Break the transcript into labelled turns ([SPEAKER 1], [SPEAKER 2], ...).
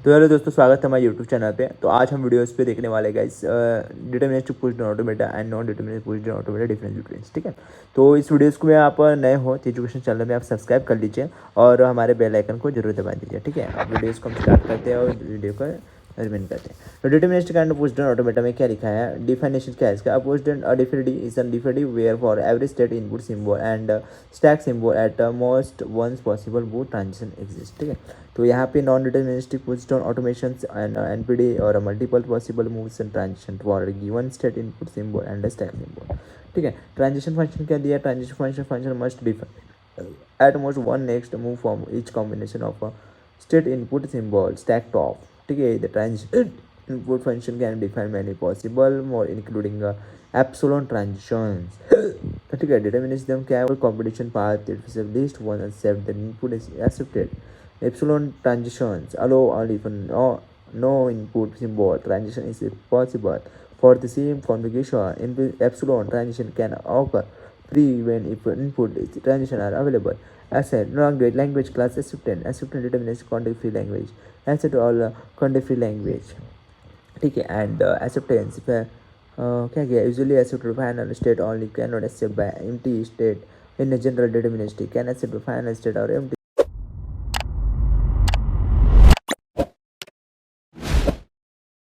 [SPEAKER 1] तो हेलो दोस्तों, स्वागत है हमारे यूट्यूब चैनल पे। तो आज हम वीडियोस पे देखने वाले guys deterministic pushdown automata and non deterministic pushdown automata difference between, ठीक है। तो इस वीडियोस को में आप नए हो तो एजुकेशन चैनल में आप सब्सक्राइब कर लीजिए और हमारे बेल आइकन को जरूर दबा दीजिए, ठीक है। अब वीडियोस को हम स्टार्ट करते हैं और वीडियो को रिमेन करते हैं। तो डिटरमिनिस्टिक एंड पुशडाउन ऑटोमेटा में क्या लिखा है, डिफिनेशन क्या है इसका। Pushdown definite is an definite where for every state input symbol and stack symbol at most once possible boot transition exist, ठीक है। तो यहाँ पे non deterministic pushdown automation and NPDA और multiple possible moves and transition for given state input symbol and stack symbol, ठीक है। Transition function क्या दिया, transition function must define at most one next move from each combination of state input symbol stack top, ठीक है। The transition input function can define many possible more including epsilon transitions, ठीक है। Determinism क्या है, computation path it is least one accept the input is accepted. epsilon transitions allow only for no input symbol transition is possible for the same configuration. In epsilon transition can occur free when if input transition are available. Asset language class acceptance determines context free language asset all context free language, ठीक है। And acceptance क्या गया, usually accept final state only can not accept by empty state in general deterministic can accept final state और empty